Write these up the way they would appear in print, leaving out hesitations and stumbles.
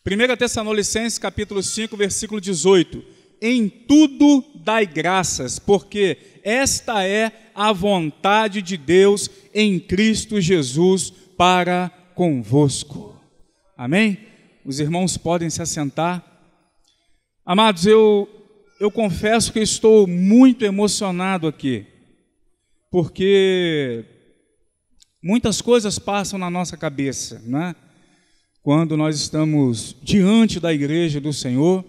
1 Tessalonicenses, capítulo 5, versículo 18. Em tudo dai graças, porque esta é a vontade de Deus em Cristo Jesus para convosco. Amém? Os irmãos podem se assentar. Amados, eu confesso que estou muito emocionado aqui, porque muitas coisas passam na nossa cabeça, né? Quando nós estamos diante da igreja do Senhor.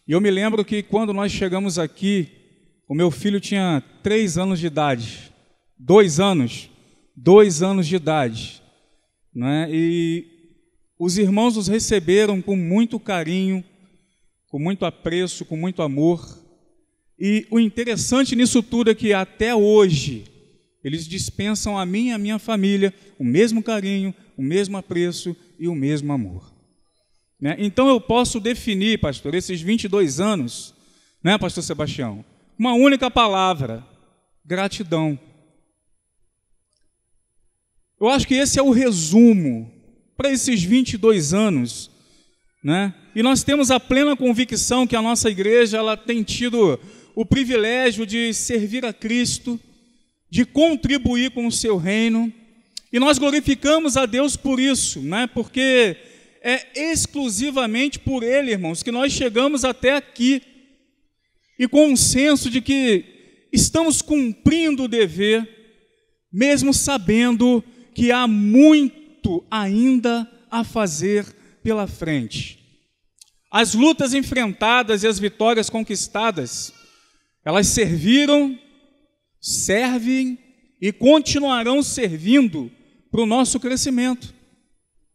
E eu me lembro que quando nós chegamos aqui, o meu filho tinha 3 anos de idade, 2 anos de idade, né? E os irmãos nos receberam com muito carinho, com muito apreço, com muito amor. E o interessante nisso tudo é que até hoje eles dispensam a mim e a minha família o mesmo carinho, o mesmo apreço e o mesmo amor. Né? Então eu posso definir, pastor, esses 22 anos, né, pastor Sebastião, uma única palavra: gratidão. Eu acho que esse é o resumo para esses 22 anos, né? E nós temos a plena convicção que a nossa igreja ela tem tido o privilégio de servir a Cristo, de contribuir com o seu reino, e nós glorificamos a Deus por isso, né? Porque é exclusivamente por Ele, irmãos, que nós chegamos até aqui, e com um senso de que estamos cumprindo o dever, mesmo sabendo que há muito ainda a fazer pela frente. As lutas enfrentadas e as vitórias conquistadas, elas serviram, servem e continuarão servindo para o nosso crescimento,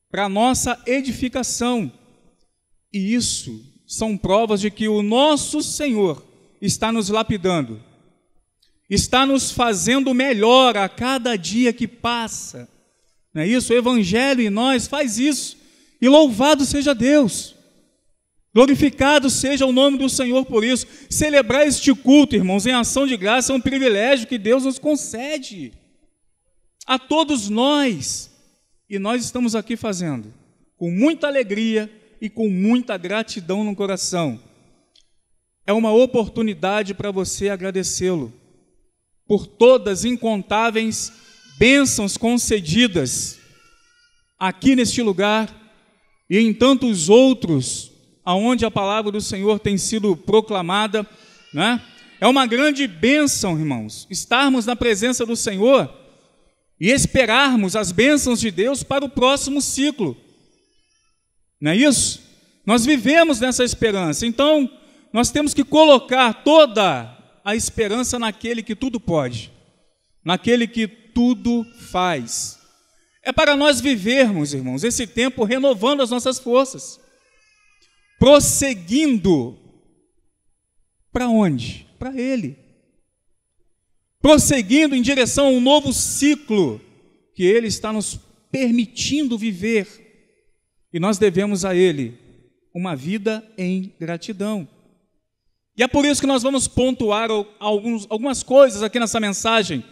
para a nossa edificação. E isso são provas de que o nosso Senhor está nos lapidando, está nos fazendo melhor a cada dia que passa. Não é isso? O Evangelho em nós faz isso. E louvado seja Deus. Glorificado seja o nome do Senhor por isso. Celebrar este culto, irmãos, em ação de graça é um privilégio que Deus nos concede a todos nós. E nós estamos aqui fazendo com muita alegria e com muita gratidão no coração. É uma oportunidade para você agradecê-lo por todas incontáveis bênçãos concedidas aqui neste lugar e em tantos outros aonde a palavra do Senhor tem sido proclamada, né? É uma grande bênção, irmãos, estarmos na presença do Senhor e esperarmos as bênçãos de Deus para o próximo ciclo. Não é isso? Nós vivemos nessa esperança, então nós temos que colocar toda a esperança naquele que tudo pode, naquele que tudo faz. É para nós vivermos, irmãos, esse tempo renovando as nossas forças, prosseguindo para onde? Para Ele. Prosseguindo em direção a um novo ciclo que Ele está nos permitindo viver. E nós devemos a Ele uma vida em gratidão. E é por isso que nós vamos pontuar algumas coisas aqui nessa mensagem,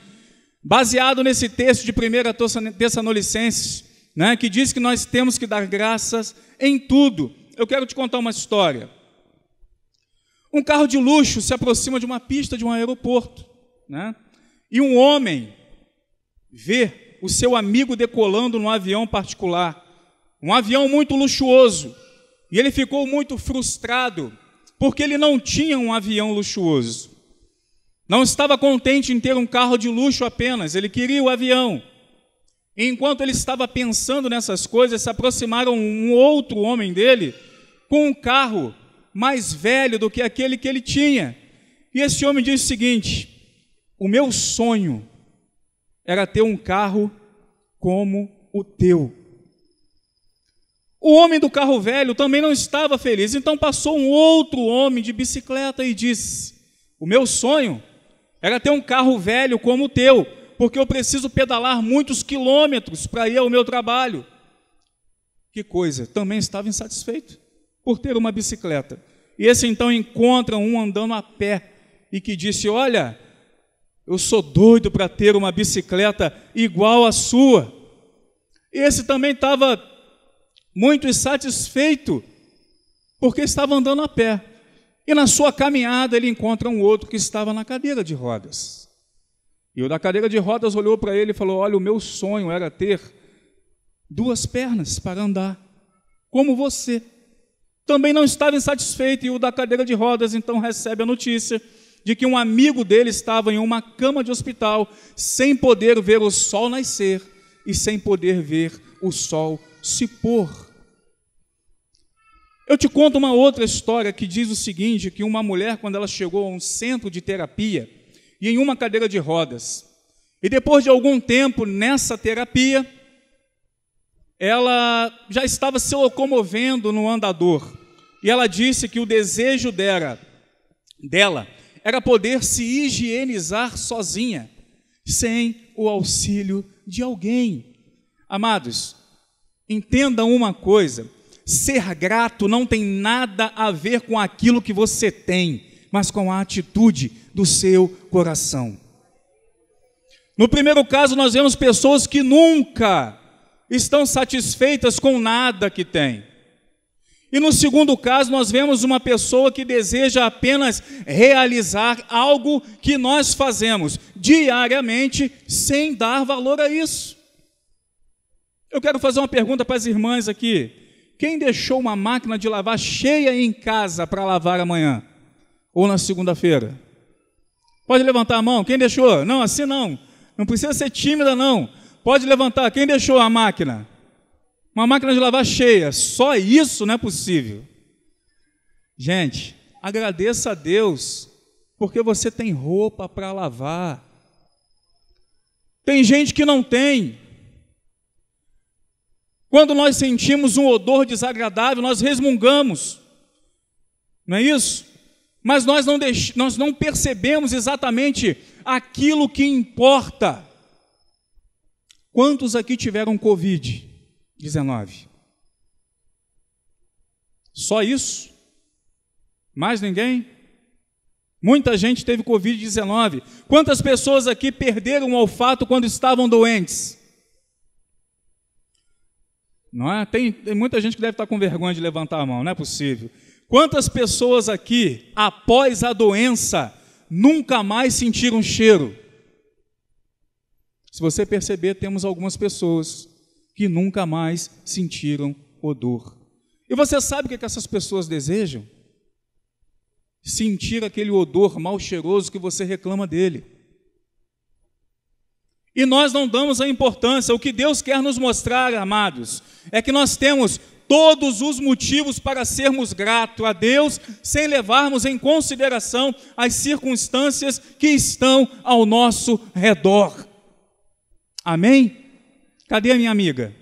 baseado nesse texto de 1 Tessalonicenses, né, que diz que nós temos que dar graças em tudo. Eu quero te contar uma história. Um carro de luxo se aproxima de uma pista de um aeroporto, né? E um homem vê o seu amigo decolando num avião particular, um avião muito luxuoso, e ele ficou muito frustrado, porque ele não tinha um avião luxuoso. Não estava contente em ter um carro de luxo apenas, ele queria o avião. E enquanto ele estava pensando nessas coisas, se aproximaram um outro homem dele, com um carro mais velho do que aquele que ele tinha. E esse homem disse o seguinte: o meu sonho era ter um carro como o teu. O homem do carro velho também não estava feliz, então passou um outro homem de bicicleta e disse: o meu sonho era ter um carro velho como o teu, porque eu preciso pedalar muitos quilômetros para ir ao meu trabalho. Que coisa, também estava insatisfeito por ter uma bicicleta. E esse então encontra um andando a pé e que disse: olha, eu sou doido para ter uma bicicleta igual à sua. Esse também estava muito insatisfeito, porque estava andando a pé. E na sua caminhada ele encontra um outro que estava na cadeira de rodas. E o da cadeira de rodas olhou para ele e falou: olha, o meu sonho era ter 2 pernas para andar, como você. Também não estava insatisfeito, e o da cadeira de rodas então recebe a notícia de que um amigo dele estava em uma cama de hospital, sem poder ver o sol nascer e sem poder ver o sol se pôr. Eu te conto uma outra história que diz o seguinte, que uma mulher, quando ela chegou a um centro de terapia, e em uma cadeira de rodas, e depois de algum tempo nessa terapia, ela já estava se locomovendo no andador, e ela disse que o desejo dela era poder se higienizar sozinha, sem o auxílio de alguém. Amados, entendam uma coisa: ser grato não tem nada a ver com aquilo que você tem, mas com a atitude do seu coração. No primeiro caso, nós vemos pessoas que nunca estão satisfeitas com nada que têm. E no segundo caso, nós vemos uma pessoa que deseja apenas realizar algo que nós fazemos diariamente sem dar valor a isso. Eu quero fazer uma pergunta para as irmãs aqui. Quem deixou uma máquina de lavar cheia em casa para lavar amanhã? Ou na segunda-feira? Pode levantar a mão. Quem deixou? Não, assim não. Não precisa ser tímida, não. Pode levantar. Quem deixou a máquina? Uma máquina de lavar cheia. Só isso não é possível. Gente, agradeça a Deus, porque você tem roupa para lavar. Tem gente que não tem. Quando nós sentimos um odor desagradável, nós resmungamos, não é isso? Mas nós não percebemos exatamente aquilo que importa. Quantos aqui tiveram Covid-19? Só isso? Mais ninguém? Muita gente teve Covid-19. Quantas pessoas aqui perderam o olfato quando estavam doentes? Não é? Tem muita gente que deve estar com vergonha de levantar a mão, não é possível. Quantas pessoas aqui, após a doença, nunca mais sentiram cheiro? Se você perceber, temos algumas pessoas que nunca mais sentiram odor. E você sabe o que essas pessoas desejam? Sentir aquele odor mal cheiroso que você reclama dele. E nós não damos a importância. O que Deus quer nos mostrar, amados, é que nós temos todos os motivos para sermos gratos a Deus, sem levarmos em consideração as circunstâncias que estão ao nosso redor. Amém? Cadê a minha amiga?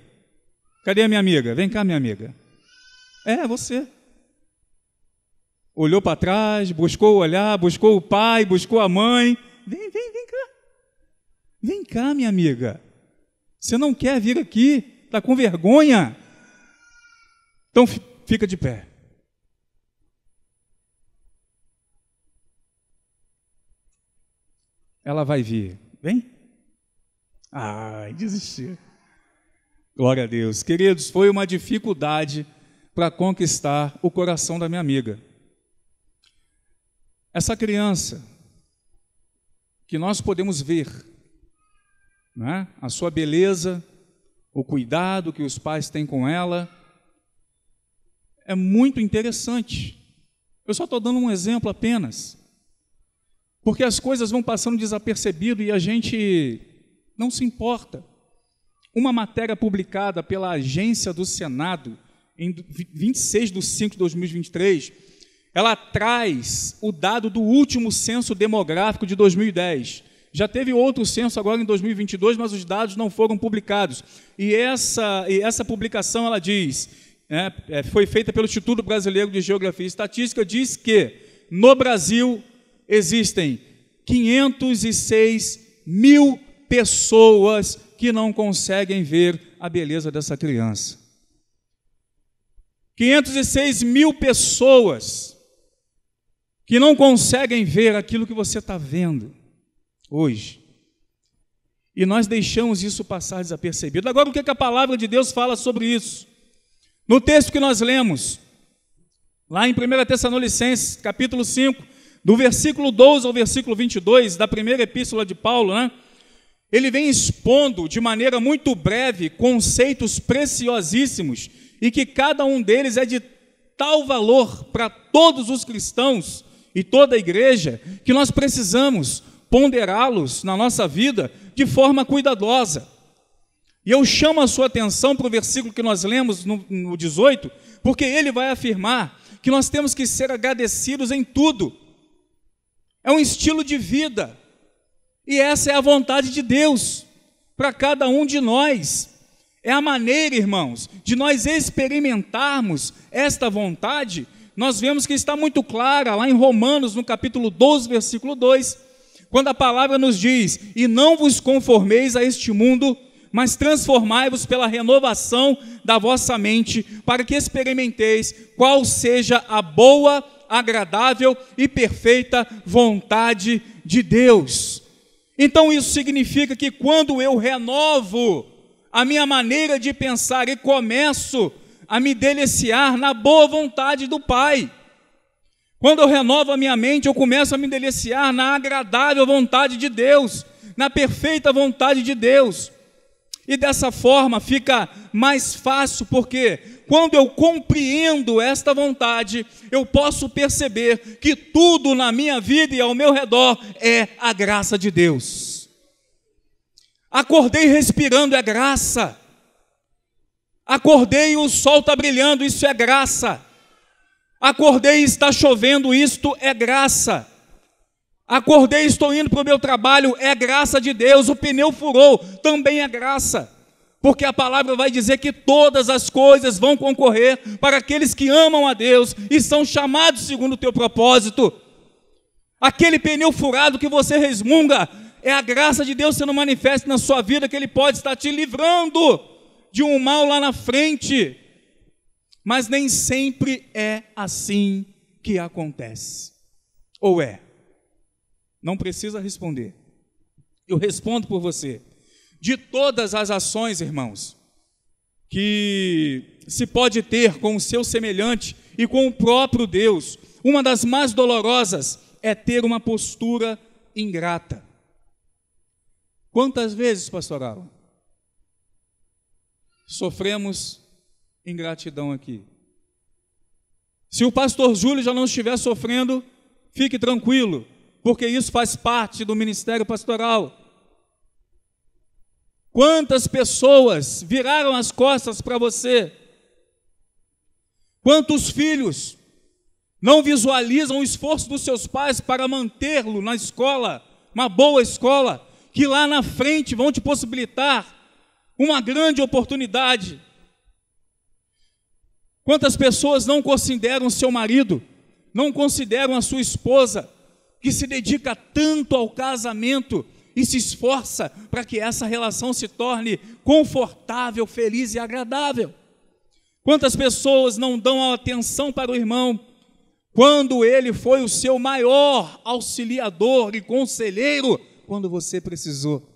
Cadê a minha amiga? Vem cá, minha amiga. É, você. Olhou para trás, buscou o olhar, buscou o pai, buscou a mãe. Vem cá. Vem cá, minha amiga. Você não quer vir aqui? Está com vergonha? Então fica de pé. Ela vai vir. Vem? Ai, desistiu. Glória a Deus. Queridos, foi uma dificuldade para conquistar o coração da minha amiga. Essa criança que nós podemos ver, né? A sua beleza, o cuidado que os pais têm com ela, é muito interessante. Eu só estou dando um exemplo apenas, porque as coisas vão passando desapercebido e a gente não se importa. Uma matéria publicada pela Agência do Senado, em 26/5/2023, ela traz o dado do último censo demográfico de 2010. Já teve outro censo agora em 2022, mas os dados não foram publicados. E essa publicação, ela diz, foi feita pelo Instituto Brasileiro de Geografia e Estatística, diz que no Brasil existem 506 mil pessoas que não conseguem ver a beleza dessa criança. 506 mil pessoas que não conseguem ver aquilo que você está vendo hoje. E nós deixamos isso passar desapercebido. Agora, o que a palavra de Deus fala sobre isso? No texto que nós lemos, lá em 1 Tessalonicenses, capítulo 5, do versículo 12 ao versículo 22, da primeira epístola de Paulo, né? Ele vem expondo de maneira muito breve conceitos preciosíssimos e que cada um deles é de tal valor para todos os cristãos e toda a igreja que nós precisamos ponderá-los na nossa vida de forma cuidadosa. E eu chamo a sua atenção para o versículo que nós lemos no 18, porque ele vai afirmar que nós temos que ser agradecidos em tudo. É um estilo de vida. E essa é a vontade de Deus para cada um de nós. É a maneira, irmãos, de nós experimentarmos esta vontade. Nós vemos que está muito clara lá em Romanos, no capítulo 12, versículo 2, quando a palavra nos diz: e não vos conformeis a este mundo, mas transformai-vos pela renovação da vossa mente, para que experimenteis qual seja a boa, agradável e perfeita vontade de Deus. Então isso significa que quando eu renovo a minha maneira de pensar e começo a me deliciar na boa vontade do Pai, quando eu renovo a minha mente, eu começo a me deliciar na agradável vontade de Deus, na perfeita vontade de Deus. E dessa forma fica mais fácil, porque quando eu compreendo esta vontade, eu posso perceber que tudo na minha vida e ao meu redor é a graça de Deus. Acordei respirando, é graça. Acordei e o sol está brilhando, isso é graça. Acordei e está chovendo, isto é graça. Acordei e estou indo para o meu trabalho, é graça de Deus. O pneu furou, também é graça. Porque a palavra vai dizer que todas as coisas vão concorrer para aqueles que amam a Deus e são chamados segundo o teu propósito. Aquele pneu furado que você resmunga, é a graça de Deus sendo manifesta na sua vida, que Ele pode estar te livrando de um mal lá na frente. Mas nem sempre é assim que acontece. Ou é? Não precisa responder. Eu respondo por você. De todas as ações, irmãos, que se pode ter com o seu semelhante e com o próprio Deus, uma das mais dolorosas é ter uma postura ingrata. Quantas vezes, pastoral, sofremos ingratidão aqui? Se o pastor Júlio já não estiver sofrendo, fique tranquilo, porque isso faz parte do ministério pastoral. Quantas pessoas viraram as costas para você? Quantos filhos não visualizam o esforço dos seus pais para mantê-lo na escola, uma boa escola, que lá na frente vão te possibilitar uma grande oportunidade? Quantas pessoas não consideram seu marido, não consideram a sua esposa, que se dedica tanto ao casamento e se esforça para que essa relação se torne confortável, feliz e agradável? Quantas pessoas não dão atenção para o irmão quando ele foi o seu maior auxiliador e conselheiro quando você precisou?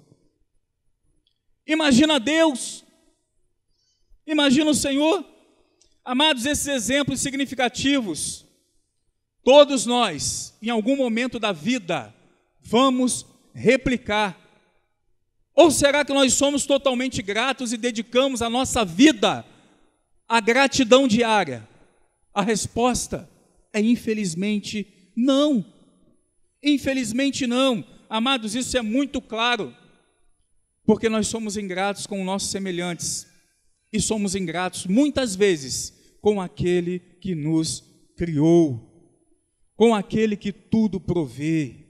Imagina Deus, imagina o Senhor. Amados, esses exemplos significativos, todos nós, em algum momento da vida, vamos replicar. Ou será que nós somos totalmente gratos e dedicamos a nossa vida à gratidão diária? A resposta é infelizmente não. Infelizmente não. Amados, isso é muito claro, porque nós somos ingratos com os nossos semelhantes e somos ingratos muitas vezes com aquele que nos criou, com aquele que tudo provê.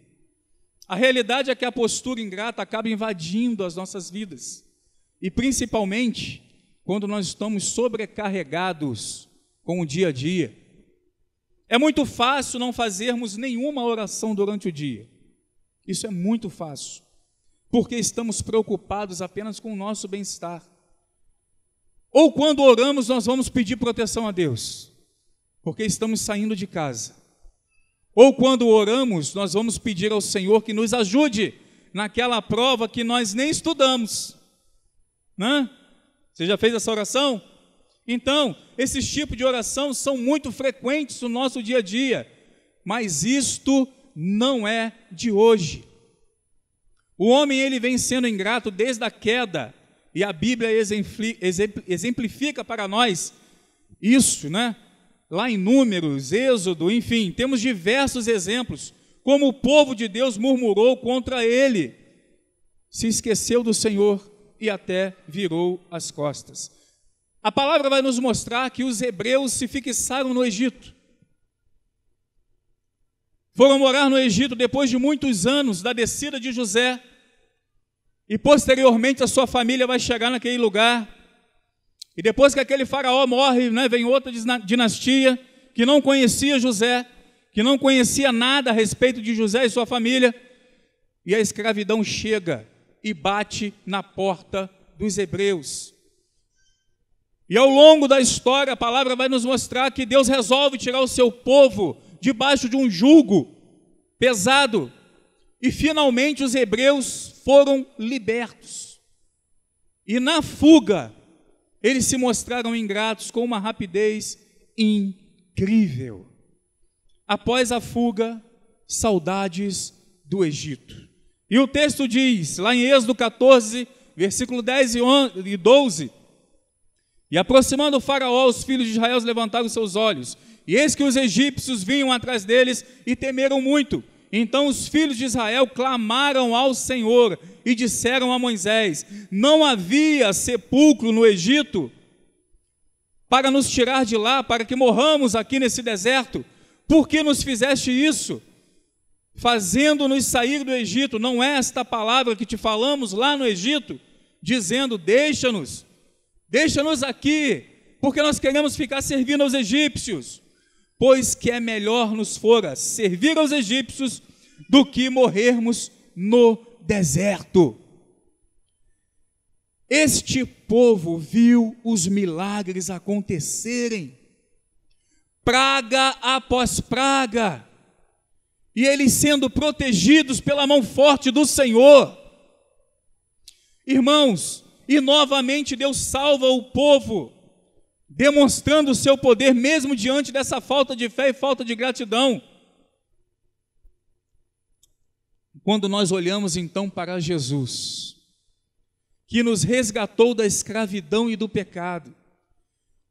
A realidade é que a postura ingrata acaba invadindo as nossas vidas, e principalmente quando nós estamos sobrecarregados com o dia a dia. É muito fácil não fazermos nenhuma oração durante o dia. Isso é muito fácil, porque estamos preocupados apenas com o nosso bem-estar. Ou quando oramos, nós vamos pedir proteção a Deus, porque estamos saindo de casa. Ou quando oramos, nós vamos pedir ao Senhor que nos ajude naquela prova que nós nem estudamos, né? Você já fez essa oração? Então, esses tipos de oração são muito frequentes no nosso dia a dia, mas isto não é de hoje. O homem ele vem sendo ingrato desde a queda, e a Bíblia exemplifica para nós isso, né? Lá em Números, Êxodo, enfim, temos diversos exemplos, como o povo de Deus murmurou contra ele, se esqueceu do Senhor e até virou as costas. A palavra vai nos mostrar que os hebreus se fixaram no Egito. Foram morar no Egito depois de muitos anos da descida de José, e posteriormente a sua família vai chegar naquele lugar, e depois que aquele faraó morre, né, vem outra dinastia que não conhecia José, que não conhecia nada a respeito de José e sua família, e a escravidão chega e bate na porta dos hebreus. E ao longo da história, a palavra vai nos mostrar que Deus resolve tirar o seu povo debaixo de um jugo pesado, e finalmente os hebreus foram libertos. E na fuga, eles se mostraram ingratos com uma rapidez incrível. Após a fuga, saudades do Egito. E o texto diz, lá em Êxodo 14, versículo 10 e 12, e aproximando o faraó, os filhos de Israel levantaram seus olhos, e eis que os egípcios vinham atrás deles e temeram muito. Então os filhos de Israel clamaram ao Senhor e disseram a Moisés: não havia sepulcro no Egito para nos tirar de lá, para que morramos aqui nesse deserto? Por que nos fizeste isso, fazendo-nos sair do Egito? Não é esta palavra que te falamos lá no Egito, dizendo: deixa-nos aqui, porque nós queremos ficar servindo aos egípcios? Pois que é melhor nos fora servir aos egípcios do que morrermos no deserto. Este povo viu os milagres acontecerem, praga após praga, e eles sendo protegidos pela mão forte do Senhor. Irmãos, e novamente Deus salva o povo, demonstrando o seu poder mesmo diante dessa falta de fé e falta de gratidão. Quando nós olhamos então para Jesus, que nos resgatou da escravidão e do pecado,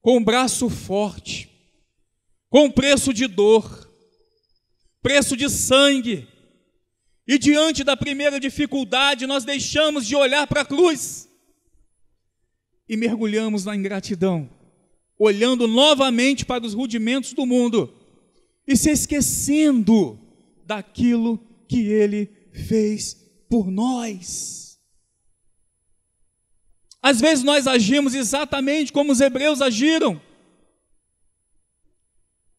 com braço forte, com preço de dor, preço de sangue, e diante da primeira dificuldade nós deixamos de olhar para a cruz e mergulhamos na ingratidão, olhando novamente para os rudimentos do mundo e se esquecendo daquilo que Ele fez por nós. Às vezes nós agimos exatamente como os hebreus agiram,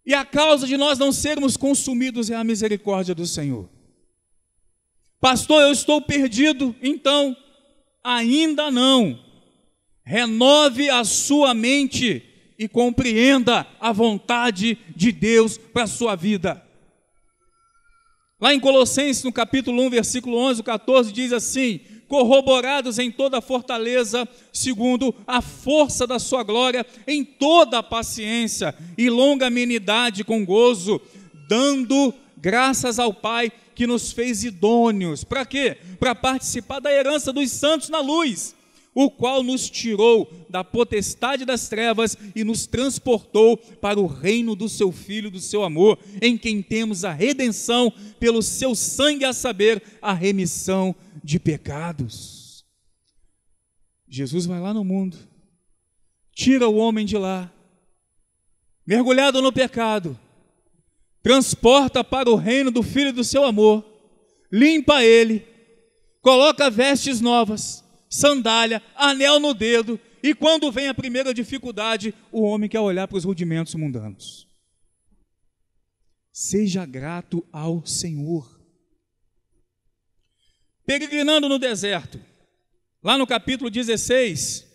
e a causa de nós não sermos consumidos é a misericórdia do Senhor. Pastor, eu estou perdido. Então, ainda não. Renove a sua mente e compreenda a vontade de Deus para a sua vida. Lá em Colossenses, no capítulo 1, versículo 11, 14, diz assim: corroborados em toda a fortaleza, segundo a força da sua glória, em toda a paciência e longanimidade com gozo, dando graças ao Pai que nos fez idôneos. Para quê? Para participar da herança dos santos na luz, o qual nos tirou da potestade das trevas e nos transportou para o reino do seu Filho, do seu amor, em quem temos a redenção pelo seu sangue, a saber, a remissão de pecados. Jesus vai lá no mundo, tira o homem de lá, mergulhado no pecado, transporta para o reino do Filho do seu amor, limpa ele, coloca vestes novas, sandália, anel no dedo, e quando vem a primeira dificuldade, o homem quer olhar para os rudimentos mundanos. Seja grato ao Senhor. Peregrinando no deserto, lá no capítulo 16,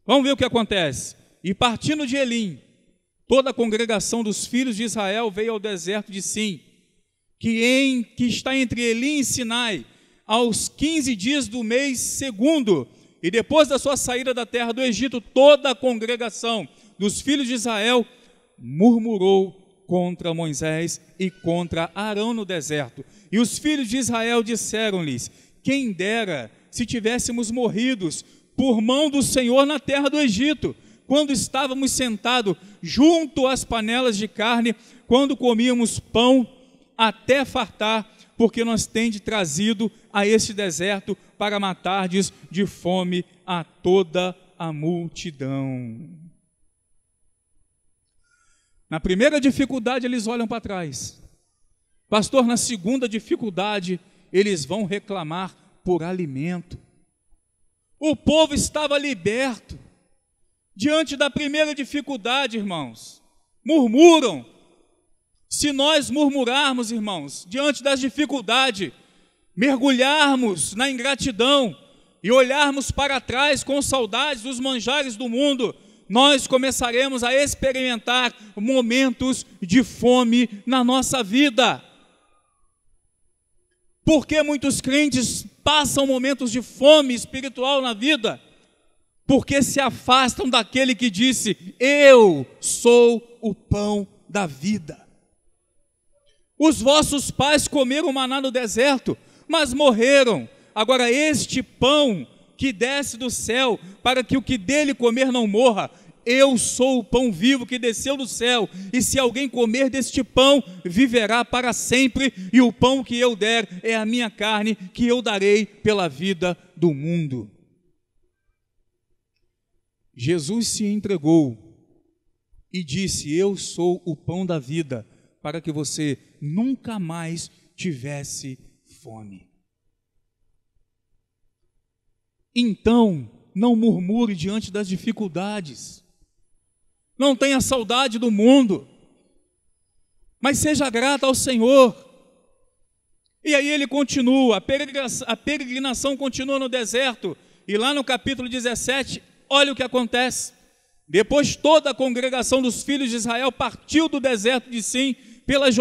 vamos ver o que acontece. E partindo de Elim, toda a congregação dos filhos de Israel veio ao deserto de Sim, que está entre Elim e Sinai, aos 15 dias do mês segundo, E depois da sua saída da terra do Egito, toda a congregação dos filhos de Israel murmurou contra Moisés e contra Arão no deserto. E os filhos de Israel disseram-lhes: quem dera se tivéssemos morridos por mão do Senhor na terra do Egito, quando estávamos sentados junto às panelas de carne, quando comíamos pão até fartar, porque nós tendes trazido a este deserto para matardes de fome a toda a multidão. Na primeira dificuldade eles olham para trás. Pastor, na segunda dificuldade eles vão reclamar por alimento. O povo estava liberto. Diante da primeira dificuldade, irmãos, murmuram. Se nós murmurarmos, irmãos, diante das dificuldades, mergulharmos na ingratidão e olharmos para trás com saudades dos manjares do mundo, nós começaremos a experimentar momentos de fome na nossa vida. Por que muitos crentes passam momentos de fome espiritual na vida? Porque se afastam daquele que disse: eu sou o pão da vida. Os vossos pais comeram maná no deserto, mas morreram. Agora este pão que desce do céu, para que o que dele comer não morra, eu sou o pão vivo que desceu do céu, e se alguém comer deste pão, viverá para sempre, e o pão que eu der é a minha carne, que eu darei pela vida do mundo. Jesus se entregou e disse: eu sou o pão da vida, para que você nunca mais tivesse fome. Então, não murmure diante das dificuldades, não tenha saudade do mundo, mas seja grata ao Senhor. E aí ele continua, a peregrinação continua no deserto, e lá no capítulo 17, olha o que acontece. Depois toda a congregação dos filhos de Israel partiu do deserto de Sim pelas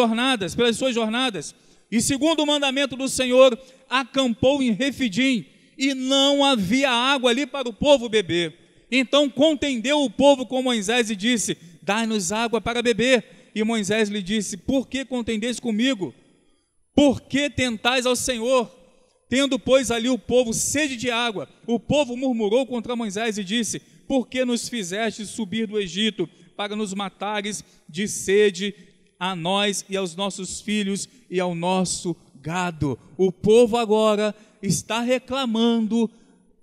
suas jornadas, e segundo o mandamento do Senhor, acampou em Refidim, e não havia água ali para o povo beber. Então contendeu o povo com Moisés e disse: dai-nos água para beber. E Moisés lhe disse: por que contendeis comigo? Por que tentais ao Senhor? Tendo, pois, ali o povo sede de água, o povo murmurou contra Moisés e disse: por que nos fizeste subir do Egito para nos matares de sede a nós e aos nossos filhos e ao nosso gado? O povo agora está reclamando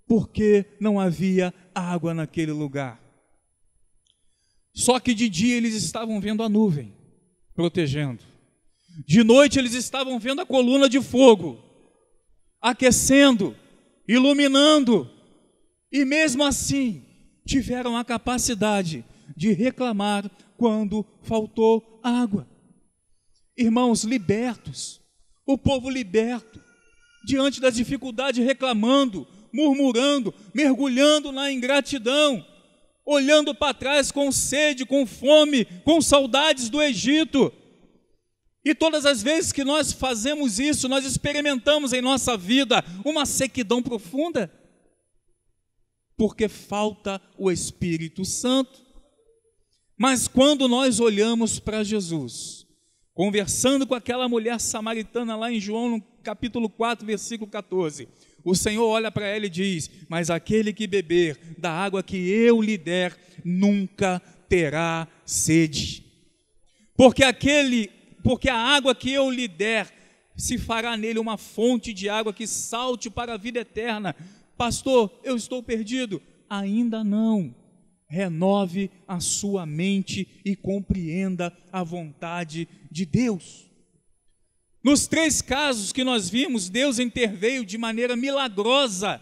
porque não havia água naquele lugar. Só que de dia eles estavam vendo a nuvem protegendo, de noite eles estavam vendo a coluna de fogo aquecendo, iluminando, e mesmo assim tiveram a capacidade de reclamar quando faltou água. Irmãos, libertos, o povo liberto, diante das dificuldades, reclamando, murmurando, mergulhando na ingratidão, olhando para trás com sede, com fome, com saudades do Egito. E todas as vezes que nós fazemos isso, nós experimentamos em nossa vida uma sequidão profunda, porque falta o Espírito Santo. Mas quando nós olhamos para Jesus, conversando com aquela mulher samaritana lá em João, no capítulo 4, versículo 14, o Senhor olha para ela e diz: mas aquele que beber da água que eu lhe der, nunca terá sede. Porque a água que eu lhe der, se fará nele uma fonte de água que salte para a vida eterna. Pastor, eu estou perdido. Ainda não. Renove a sua mente e compreenda a vontade de Deus. Nos 3 casos que nós vimos, Deus interveio de maneira milagrosa,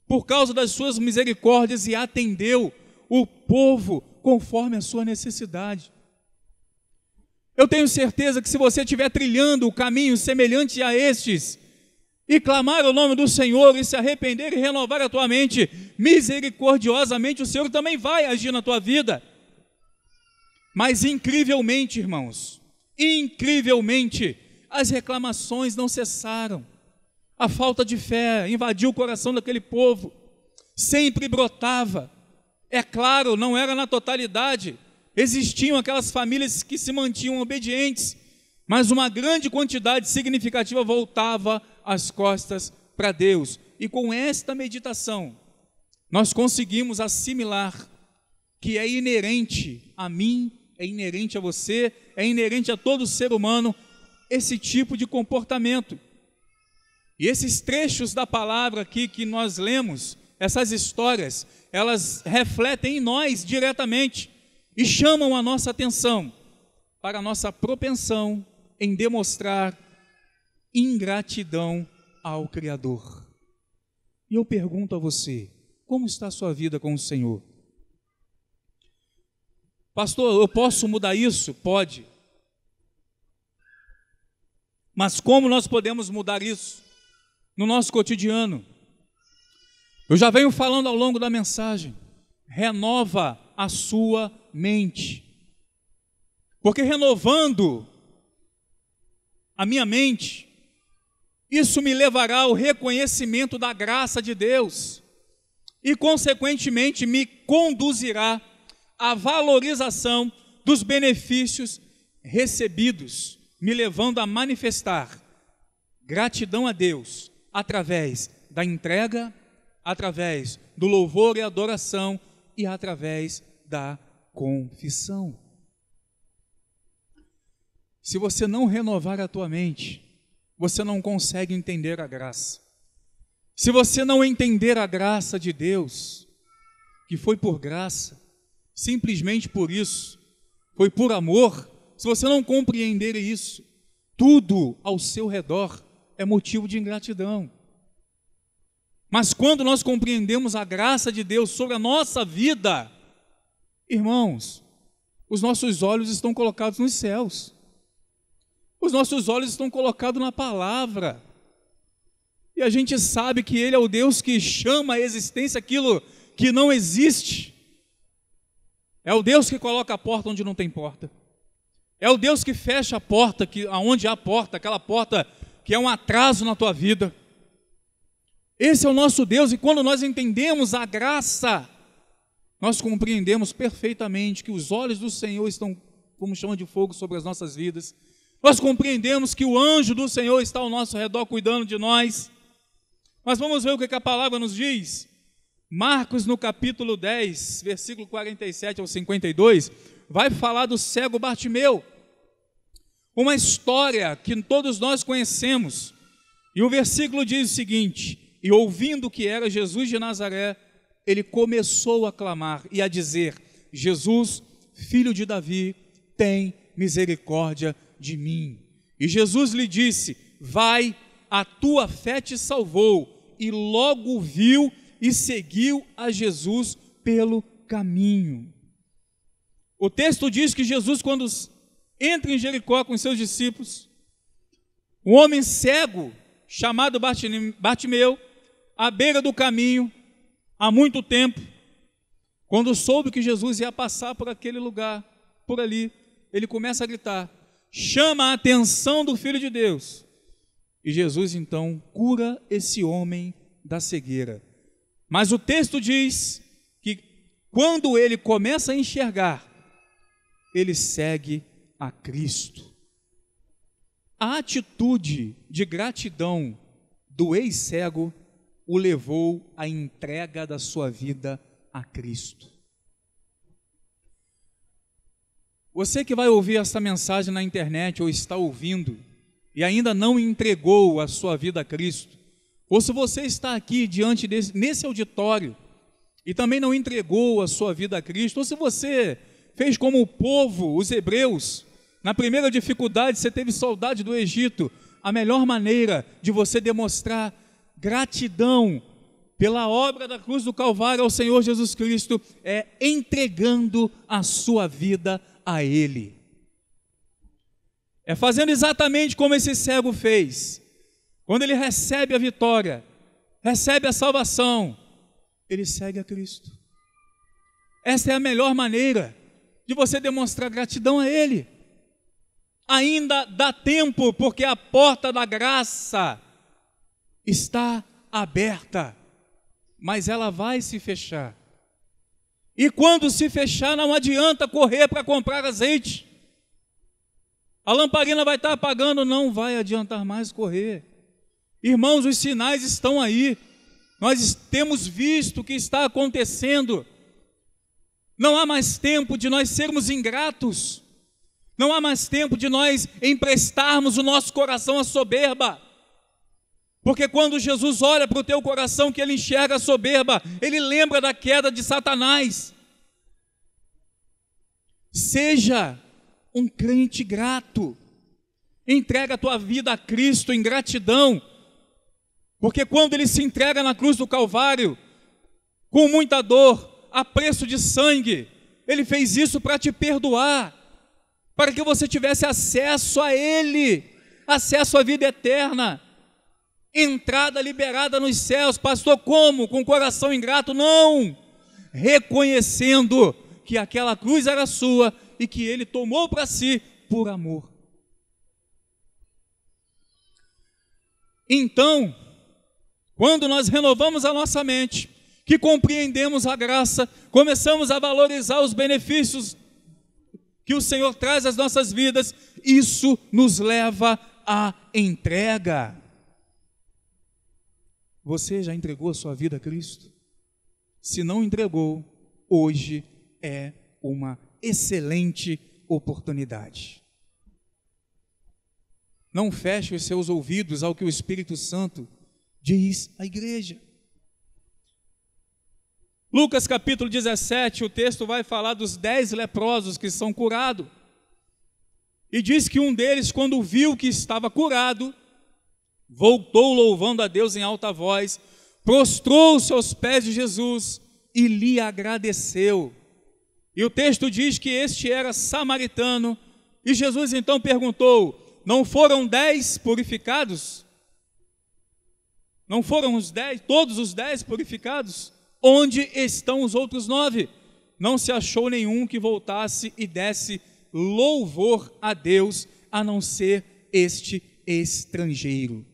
por causa das suas misericórdias, e atendeu o povo conforme a sua necessidade. Eu tenho certeza que se você estiver trilhando o caminho semelhante a estes, e clamar o nome do Senhor, e se arrepender e renovar a tua mente, misericordiosamente o Senhor também vai agir na tua vida. Mas incrivelmente, irmãos, incrivelmente, as reclamações não cessaram. A falta de fé invadiu o coração daquele povo. sempre brotava. É claro, não era na totalidade. Existiam aquelas famílias que se mantinham obedientes, mas uma grande quantidade significativa voltava as costas para Deus. E com esta meditação, nós conseguimos assimilar que é inerente a mim, é inerente a você, é inerente a todo ser humano esse tipo de comportamento. E esses trechos da palavra aqui que nós lemos, essas histórias, elas refletem em nós diretamente e chamam a nossa atenção para a nossa propensão em demonstrar ingratidão ao Criador. E eu pergunto a você, como está a sua vida com o Senhor? Pastor, eu posso mudar isso? Pode. Mas como nós podemos mudar isso no nosso cotidiano? Eu já venho falando ao longo da mensagem, renova a sua mente. Porque renovando a minha mente, isso me levará ao reconhecimento da graça de Deus e, consequentemente, me conduzirá à valorização dos benefícios recebidos, me levando a manifestar gratidão a Deus através da entrega, através do louvor e adoração e através da confissão. Se você não renovar a tua mente, você não consegue entender a graça. Se você não entender a graça de Deus, que foi por graça, simplesmente por isso, foi por amor, se você não compreender isso, tudo ao seu redor é motivo de ingratidão. Mas quando nós compreendemos a graça de Deus sobre a nossa vida, irmãos, os nossos olhos estão colocados nos céus. Os nossos olhos estão colocados na palavra. E a gente sabe que Ele é o Deus que chama à existência aquilo que não existe. É o Deus que coloca a porta onde não tem porta. É o Deus que fecha a porta onde há porta, aquela porta que é um atraso na tua vida. Esse é o nosso Deus, e quando nós entendemos a graça, nós compreendemos perfeitamente que os olhos do Senhor estão como chama de fogo sobre as nossas vidas. Nós compreendemos que o anjo do Senhor está ao nosso redor cuidando de nós. Mas vamos ver o que a palavra nos diz. Marcos, no capítulo 10, versículo 47 ao 52, vai falar do cego Bartimeu. Uma história que todos nós conhecemos. E o versículo diz o seguinte: e ouvindo que era Jesus de Nazaré, ele começou a clamar e a dizer: Jesus, filho de Davi, tem misericórdia de mim. E Jesus lhe disse: vai, a tua fé te salvou. E logo viu e seguiu a Jesus pelo caminho. O texto diz que Jesus, quando entra em Jericó com seus discípulos, um homem cego, chamado Bartimeu, à beira do caminho, há muito tempo, quando soube que Jesus ia passar por aquele lugar, por ali, ele começa a gritar, chama a atenção do Filho de Deus. E Jesus então cura esse homem da cegueira. Mas o texto diz que quando ele começa a enxergar, ele segue a Cristo. A atitude de gratidão do ex-cego o levou à entrega da sua vida a Cristo. Você que vai ouvir essa mensagem na internet ou está ouvindo e ainda não entregou a sua vida a Cristo, ou se você está aqui diante nesse auditório e também não entregou a sua vida a Cristo, ou se você fez como o povo, os hebreus, na primeira dificuldade você teve saudade do Egito, a melhor maneira de você demonstrar gratidão pela obra da cruz do Calvário ao Senhor Jesus Cristo é entregando a sua vida a Ele. É fazendo exatamente como esse cego fez. Quando ele recebe a vitória, recebe a salvação, ele segue a Cristo. Essa é a melhor maneira de você demonstrar gratidão a Ele. Ainda dá tempo, porque a porta da graça está aberta. mas ela vai se fechar. E quando se fechar, não adianta correr para comprar azeite. A lamparina vai estar apagando, não vai adiantar mais correr. Irmãos, os sinais estão aí. Nós temos visto o que está acontecendo. Não há mais tempo de nós sermos ingratos. Não há mais tempo de nós emprestarmos o nosso coração à soberba. Porque quando Jesus olha para o teu coração, que ele enxerga a soberba, ele lembra da queda de Satanás. Seja um crente grato. Entrega a tua vida a Cristo em gratidão. Porque quando ele se entrega na cruz do Calvário, com muita dor, a preço de sangue, ele fez isso para te perdoar, para que você tivesse acesso a ele, acesso à vida eterna, entrada liberada nos céus. Pastor, como? Com coração ingrato? Não! Reconhecendo que aquela cruz era sua e que ele tomou para si por amor. Então, quando nós renovamos a nossa mente, que compreendemos a graça, começamos a valorizar os benefícios que o Senhor traz às nossas vidas, isso nos leva à entrega. Você já entregou a sua vida a Cristo? Se não entregou, hoje é uma excelente oportunidade. Não feche os seus ouvidos ao que o Espírito Santo diz à igreja. Lucas capítulo 17, o texto vai falar dos 10 leprosos que são curados. E diz que um deles, quando viu que estava curado, voltou louvando a Deus em alta voz, prostrou-se aos pés de Jesus e lhe agradeceu. E o texto diz que este era samaritano. E Jesus então perguntou: não foram 10 purificados? Não foram os 10, todos os 10 purificados? Onde estão os outros 9? Não se achou nenhum que voltasse e desse louvor a Deus, a não ser este estrangeiro.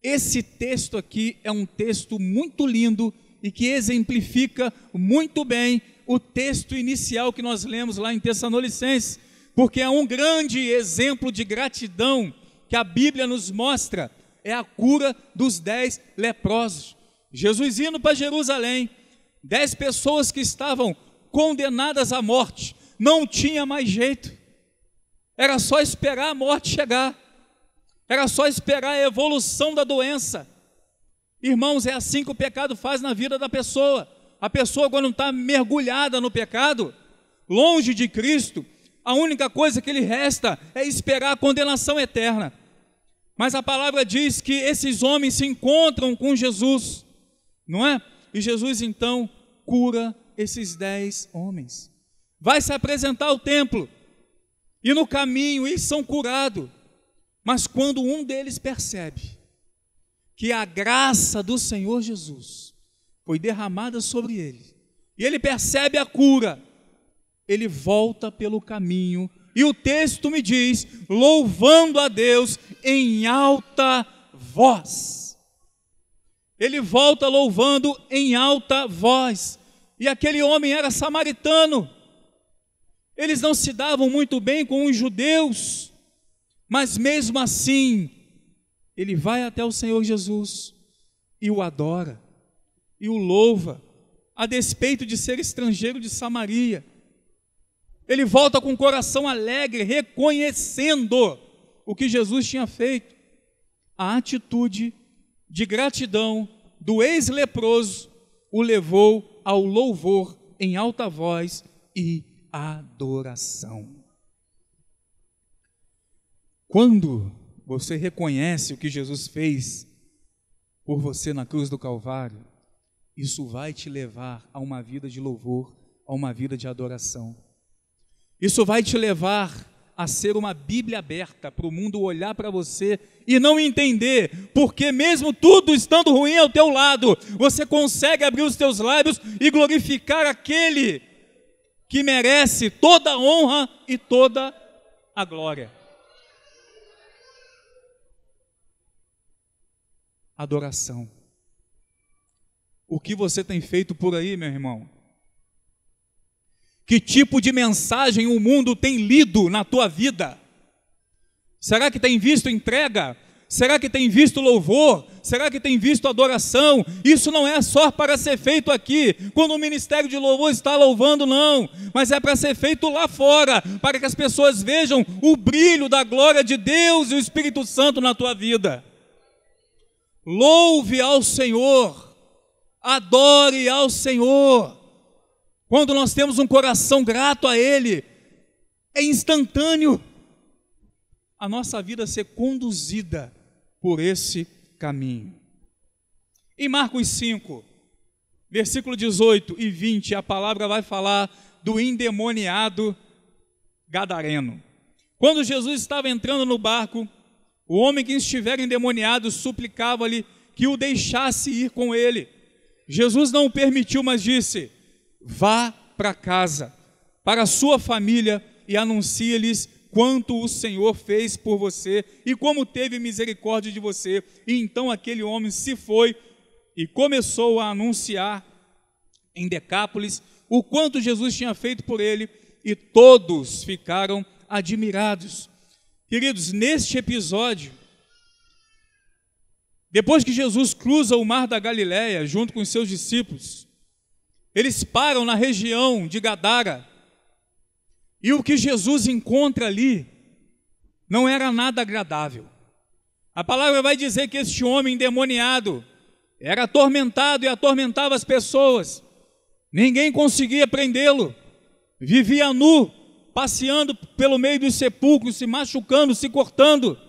Esse texto aqui é um texto muito lindo e que exemplifica muito bem o texto inicial que nós lemos lá em Tessalonicenses, porque é um grande exemplo de gratidão que a Bíblia nos mostra. É a cura dos 10 leprosos. Jesus indo para Jerusalém, 10 pessoas que estavam condenadas à morte, não tinha mais jeito, era só esperar a morte chegar, era só esperar a evolução da doença. Irmãos, é assim que o pecado faz na vida da pessoa. A pessoa, quando está mergulhada no pecado, longe de Cristo, a única coisa que lhe resta é esperar a condenação eterna. Mas a palavra diz que esses homens se encontram com Jesus, não é? E Jesus então cura esses 10 homens. Vai se apresentar ao templo, e no caminho eles são curados. Mas quando um deles percebe que a graça do Senhor Jesus foi derramada sobre ele, e ele percebe a cura, ele volta pelo caminho, e o texto me diz, louvando a Deus em alta voz. Ele volta louvando em alta voz. E aquele homem era samaritano. Eles não se davam muito bem com os judeus, mas mesmo assim, ele vai até o Senhor Jesus e o adora, e o louva, a despeito de ser estrangeiro de Samaria. Ele volta com o coração alegre, reconhecendo o que Jesus tinha feito. A atitude de gratidão do ex-leproso o levou ao louvor em alta voz e adoração. Quando você reconhece o que Jesus fez por você na cruz do Calvário, isso vai te levar a uma vida de louvor, a uma vida de adoração. Isso vai te levar a ser uma Bíblia aberta para o mundo olhar para você e não entender, porque mesmo tudo estando ruim ao teu lado, você consegue abrir os teus lábios e glorificar aquele que merece toda a honra e toda a glória. Adoração. o que você tem feito por aí, meu irmão? Que tipo de mensagem o mundo tem lido na tua vida? Será que tem visto entrega? Será que tem visto louvor? Será que tem visto adoração? Isso não é só para ser feito aqui, quando o ministério de louvor está louvando, não. Mas é para ser feito lá fora, para que as pessoas vejam o brilho da glória de Deus e o Espírito Santo na tua vida. Louve ao Senhor, adore ao Senhor. Quando nós temos um coração grato a Ele, é instantâneo a nossa vida ser conduzida por esse caminho. Em Marcos 5, versículo 18 e 20, a palavra vai falar do endemoniado gadareno. Quando Jesus estava entrando no barco, o homem que estivera endemoniado suplicava-lhe que o deixasse ir com ele. Jesus não o permitiu, mas disse: vá para casa, para a sua família, e anuncie-lhes quanto o Senhor fez por você e como teve misericórdia de você. E então aquele homem se foi e começou a anunciar em Decápolis o quanto Jesus tinha feito por ele, e todos ficaram admirados. Queridos, neste episódio, depois que Jesus cruza o mar da Galileia junto com os seus discípulos, eles param na região de Gadara, e o que Jesus encontra ali não era nada agradável. A palavra vai dizer que este homem endemoniado era atormentado e atormentava as pessoas. Ninguém conseguia prendê-lo. Vivia nu, passeando pelo meio dos sepulcros, se machucando, se cortando.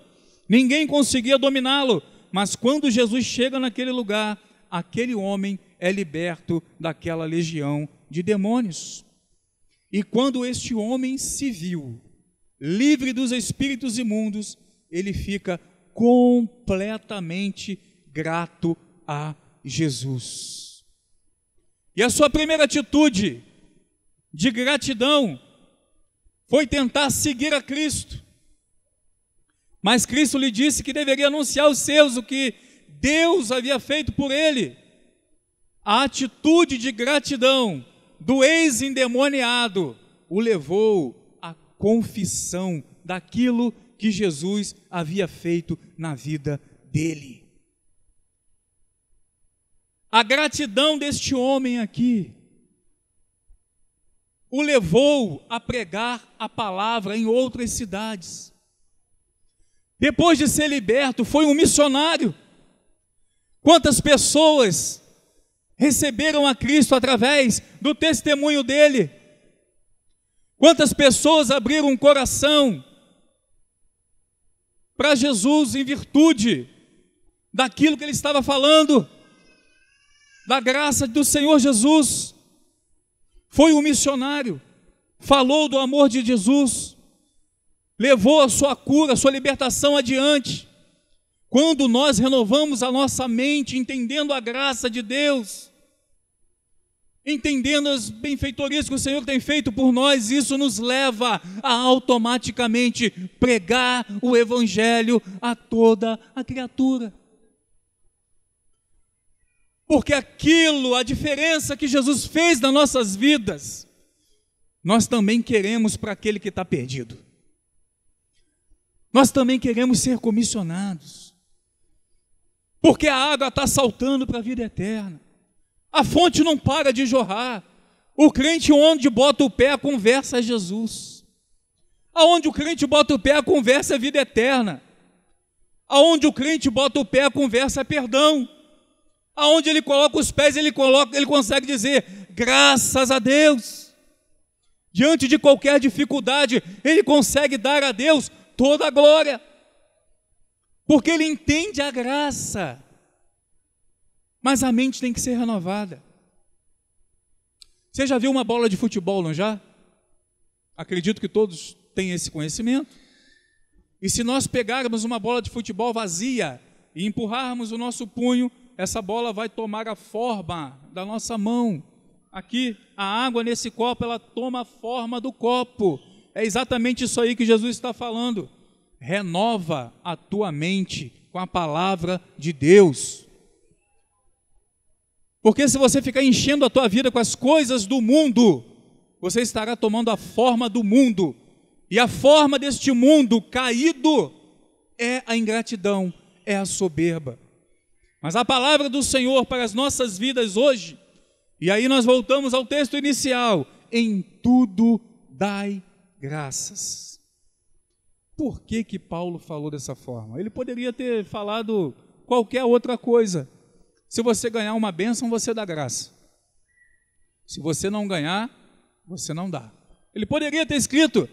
Ninguém conseguia dominá-lo. Mas quando Jesus chega naquele lugar, aquele homem é liberto daquela legião de demônios. E quando este homem se viu livre dos espíritos imundos, ele fica completamente grato a Jesus. E a sua primeira atitude de gratidão foi tentar seguir a Cristo. Mas Cristo lhe disse que deveria anunciar aos seus o que Deus havia feito por ele. A atitude de gratidão do ex-endemoniado o levou à confissão daquilo que Jesus havia feito na vida dele. A gratidão deste homem aqui o levou a pregar a palavra em outras cidades. Depois de ser liberto, foi um missionário. Quantas pessoas receberam a Cristo através do testemunho dele? Quantas pessoas abriram o coração para Jesus em virtude daquilo que ele estava falando, da graça do Senhor Jesus? Foi um missionário, falou do amor de Jesus, levou a sua cura, a sua libertação adiante. Quando nós renovamos a nossa mente, entendendo a graça de Deus, entendendo as benfeitorias que o Senhor tem feito por nós, isso nos leva a automaticamente pregar o Evangelho a toda a criatura. Porque aquilo, a diferença que Jesus fez nas nossas vidas, nós também queremos para aquele que está perdido. Nós também queremos ser comissionados. Porque a água está saltando para a vida eterna. A fonte não para de jorrar. O crente onde bota o pé, a conversa é Jesus. Aonde o crente bota o pé, a conversa é vida eterna. Aonde o crente bota o pé, a conversa é perdão. Aonde ele coloca os pés, ele consegue dizer graças a Deus. Diante de qualquer dificuldade, ele consegue dar a Deus toda a glória. Porque ele entende a graça. Mas a mente tem que ser renovada. Você já viu uma bola de futebol, não já? Acredito que todos têm esse conhecimento. E se nós pegarmos uma bola de futebol vazia e empurrarmos o nosso punho, essa bola vai tomar a forma da nossa mão. Aqui, a água nesse copo, ela toma a forma do copo. É exatamente isso aí que Jesus está falando. Renova a tua mente com a palavra de Deus. Porque se você ficar enchendo a tua vida com as coisas do mundo, você estará tomando a forma do mundo. E a forma deste mundo caído é a ingratidão, é a soberba. Mas a palavra do Senhor para as nossas vidas hoje, e aí nós voltamos ao texto inicial: em tudo dai graças. Por que que Paulo falou dessa forma? Ele poderia ter falado qualquer outra coisa. Se você ganhar uma bênção, você dá graça. Se você não ganhar, você não dá. Ele poderia ter escrito,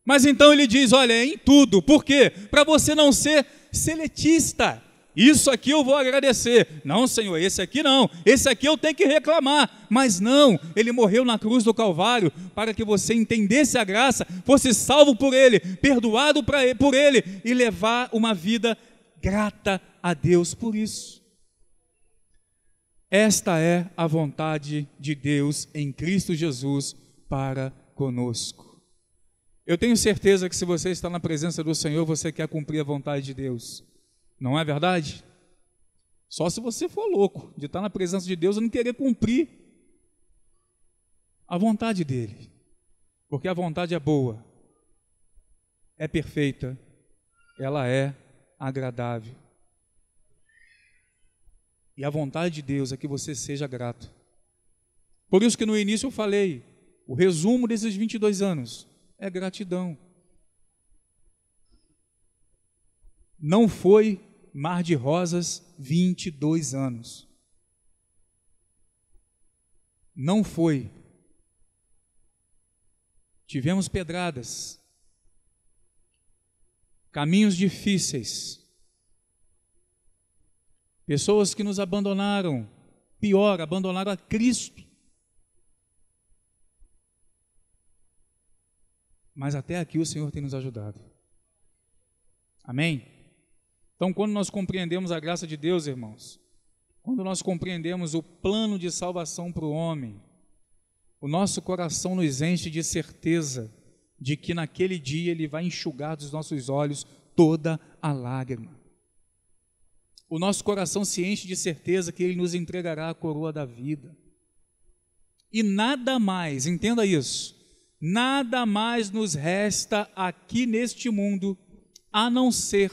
mas então ele diz: olha, é em tudo. Por quê? Para você não ser seletista. Isso aqui eu vou agradecer. Não, Senhor, esse aqui não. Esse aqui eu tenho que reclamar. Mas não, ele morreu na cruz do Calvário para que você entendesse a graça, fosse salvo por ele, perdoado por ele e levar uma vida grata a Deus por isso. Esta é a vontade de Deus em Cristo Jesus para conosco. Eu tenho certeza que se você está na presença do Senhor, você quer cumprir a vontade de Deus. Não é verdade? Só se você for louco de estar na presença de Deus e não querer cumprir a vontade dEle. Porque a vontade é boa, é perfeita, ela é agradável. E a vontade de Deus é que você seja grato. Por isso que no início eu falei, o resumo desses 22 anos é gratidão. Não foi mar de rosas 22 anos. Não foi. Tivemos pedradas, caminhos difíceis, pessoas que nos abandonaram, pior, abandonaram a Cristo. Mas até aqui o Senhor tem nos ajudado. Amém? Então, quando nós compreendemos a graça de Deus, irmãos, quando nós compreendemos o plano de salvação para o homem, o nosso coração nos enche de certeza de que naquele dia Ele vai enxugar dos nossos olhos toda a lágrima. O nosso coração se enche de certeza que Ele nos entregará a coroa da vida. E nada mais, entenda isso, nada mais nos resta aqui neste mundo a não ser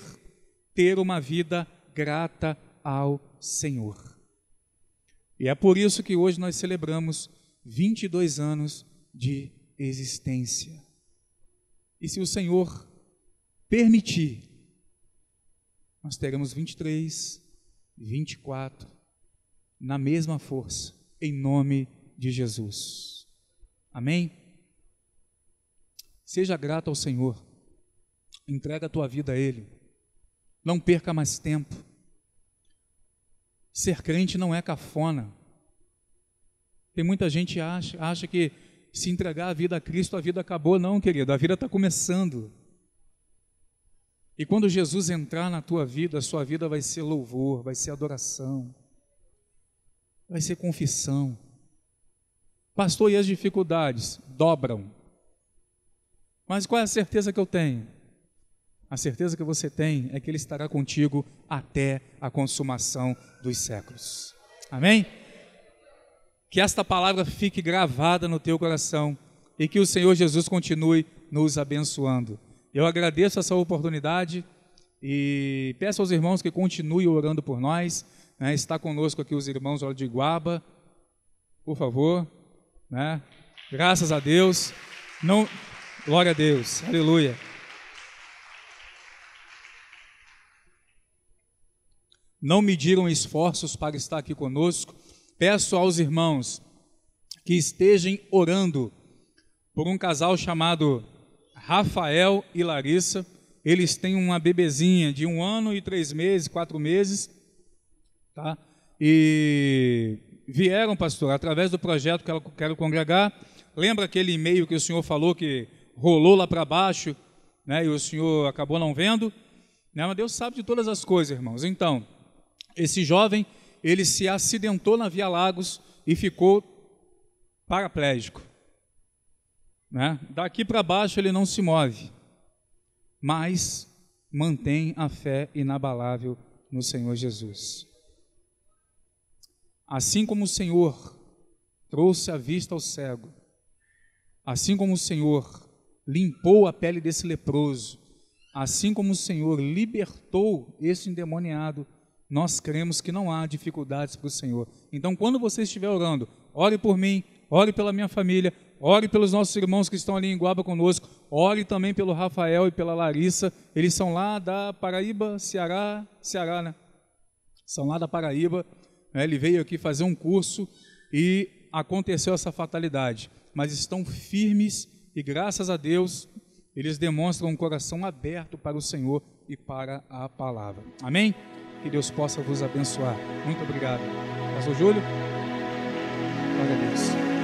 ter uma vida grata ao Senhor. E é por isso que hoje nós celebramos 22 anos de existência. E se o Senhor permitir, nós teremos 23, 24, na mesma força, em nome de Jesus. Amém? Seja grato ao Senhor, entrega a tua vida a Ele, não perca mais tempo. Ser crente não é cafona. Tem muita gente que acha que se entregar a vida a Cristo, a vida acabou. Não, querido, a vida está começando. E quando Jesus entrar na tua vida, a sua vida vai ser louvor, vai ser adoração, vai ser confissão. Pastor, e as dificuldades? Dobram. Mas qual é a certeza que eu tenho? A certeza que você tem é que Ele estará contigo até a consumação dos séculos. Amém? Que esta palavra fique gravada no teu coração e que o Senhor Jesus continue nos abençoando. Eu agradeço essa oportunidade e peço aos irmãos que continuem orando por nós. Está conosco aqui os irmãos de Iguaba, por favor. Graças a Deus. Glória a Deus. Aleluia. Não mediram esforços para estar aqui conosco. Peço aos irmãos que estejam orando por um casal chamado Rafael e Larissa. Eles têm uma bebezinha de 1 ano e 3 meses, 4 meses, tá? E vieram, pastor, através do projeto que eu quero congregar. Lembra aquele e-mail que o senhor falou que rolou lá para baixo, né? E o senhor acabou não vendo, né? Mas Deus sabe de todas as coisas, irmãos. Então, esse jovem, ele se acidentou na Via Lagos e ficou paraplégico, né? Daqui para baixo ele não se move, mas mantém a fé inabalável no Senhor Jesus. Assim como o Senhor trouxe a vista ao cego, assim como o Senhor limpou a pele desse leproso, assim como o Senhor libertou esse endemoniado, nós cremos que não há dificuldades para o Senhor. Então, quando você estiver orando, ore por mim, ore pela minha família, ore pelos nossos irmãos que estão ali em Guaba conosco, ore também pelo Rafael e pela Larissa, eles são lá da Paraíba, Ceará, né? São lá da Paraíba, né? Ele veio aqui fazer um curso e aconteceu essa fatalidade, mas estão firmes e graças a Deus eles demonstram um coração aberto para o Senhor e para a palavra. Amém? Que Deus possa vos abençoar. Muito obrigado. Pastor Júlio? Glória a Deus.